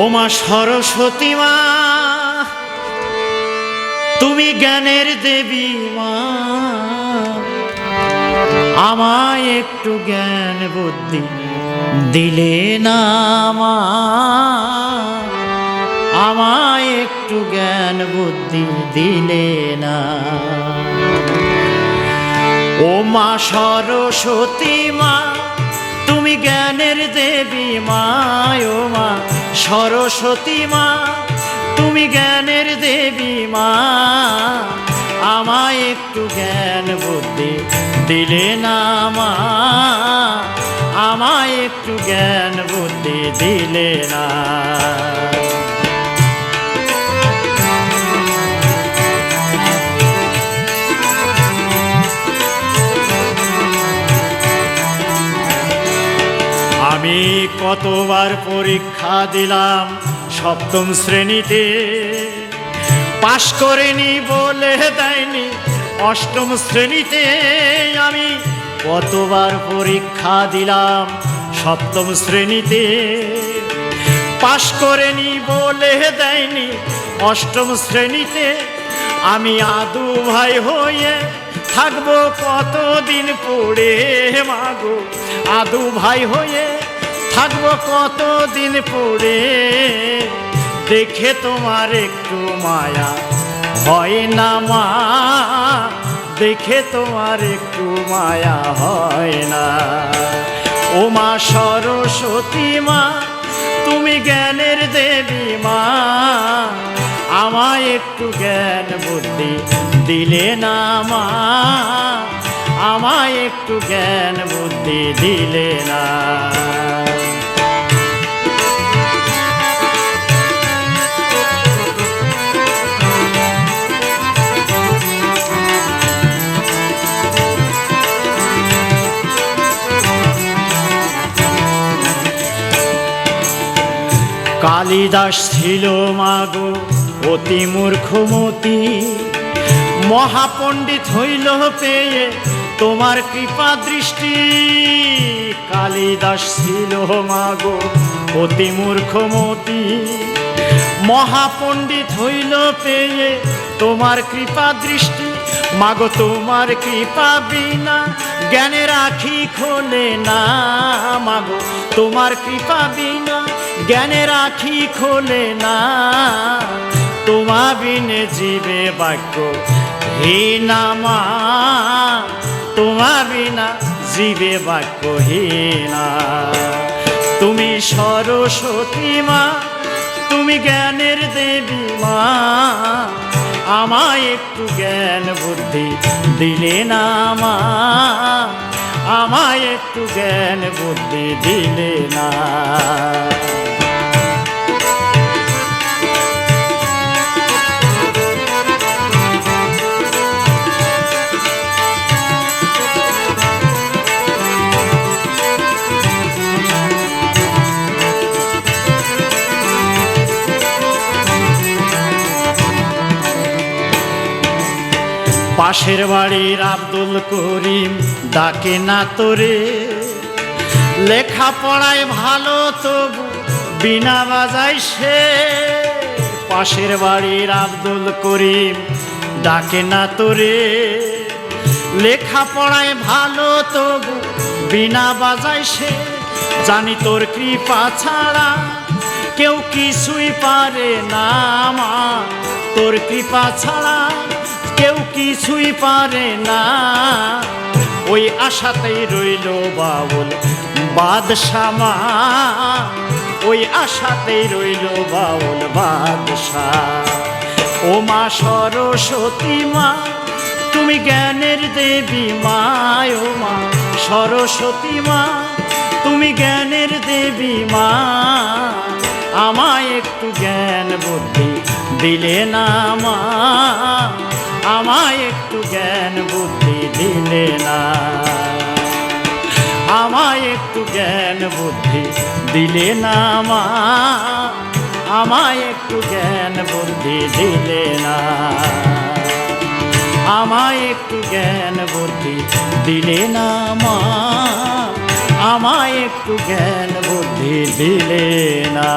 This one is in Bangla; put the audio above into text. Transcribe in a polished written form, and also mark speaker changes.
Speaker 1: ও মা সরস্বতী মা, তুমি জ্ঞানের দেবী মা, আমায় একটু জ্ঞান বুদ্ধি দিলে না মা, আমায় একটু জ্ঞান বুদ্ধি দিলে না। ও মা সরস্বতী মা, তুমি জ্ঞানের দেবী মা, ও মা সরস্বতী মা, তুমি জ্ঞানের দেবী মা, আমায় একটু জ্ঞান বুদ্ধি দিলে না মা, আমায় একটু জ্ঞান বুদ্ধি দিলে না। আমি কতবার পরীক্ষা দিলাম সপ্তম শ্রেণীতে, পাশ করিনি বলে দেয়নি অষ্টম শ্রেণীতে। আমি কতবার পরীক্ষা দিলাম সপ্তম শ্রেণীতে, পাশ করিনি বলে দেয়নি অষ্টম শ্রেণীতে। আমি আদু ভাই হয়ে থাকবো কতদিন পড়ে মাগো, আদু ভাই হয়ে থাকবো কতদিন পড়ে। দেখে তোমার একটু মায়া হয় না মা, দেখে তোমার একটু মায়া হয় না। ও মা সরস্বতী মা, তুমি জ্ঞানের দেবী মা, আমায় একটু জ্ঞান বুদ্ধি দিলে না মা, আমায় একটু জ্ঞান বুদ্ধি দিলে না। কালিদাস ছিল মাগো অতি মূর্খমতি, মহাপণ্ডিত হইল পেয়ে তোমার কৃপা দৃষ্টি। কালিদাস ছিল মাগো অতি মূর্খমতি, মহাপণ্ডিত হইল পেয়ে তোমার কৃপা দৃষ্টি। মাগো তোমার কৃপা বিনা জ্ঞানের আখি খোলে না, মাগো তোমার কৃপা বিনা জ্ঞানের আখি খোলে না। তোমা বিনে জীবে বাক্য হীনা মা, তোমা বিনা জীবে বাক্য হীনা। তুমি সরস্বতী মা, তুমি জ্ঞানের দেবী মা, আমায় একটু জ্ঞান বুদ্ধি দিলে না মা, আমায় একটু জ্ঞান বুদ্ধি দিলে না। পাশের বাড়ির আব্দুল করিম ডাকে না তোরে, লেখাপড়ায় ভালো তবু বিনা বাজায় সে। পাশের বাড়ির আব্দুল করিম ডাকে না তোরে, লেখাপড়ায় ভালো তবু বিনা বাজায় সে। জানি তোর কৃপা ছাড়া কেউ কিছুই পারে না মা, তোর কৃপা ছাড়া কেউ কিছুই পারে না। ওই আশাতেই রইল বাউল বাদশা মা, ওই আশাতেই রইল বাউল বাদশা। ও মা সরস্বতী মা, তুমি জ্ঞানের দেবী মা, ও মা সরস্বতী মা, তুমি জ্ঞানের দেবী মা, আমায় একটু জ্ঞান বুদ্ধি দিলে না মা, আমায় একটু জ্ঞান বুদ্ধি দিলে না, আমায় একটু জ্ঞান বুদ্ধি দিলে না মা, আমায় একটু জ্ঞান বুদ্ধি দিলে না, আমায় একটু জ্ঞান বুদ্ধি দিলে না মা, আমায় একটু জ্ঞান বুদ্ধি দিলে না।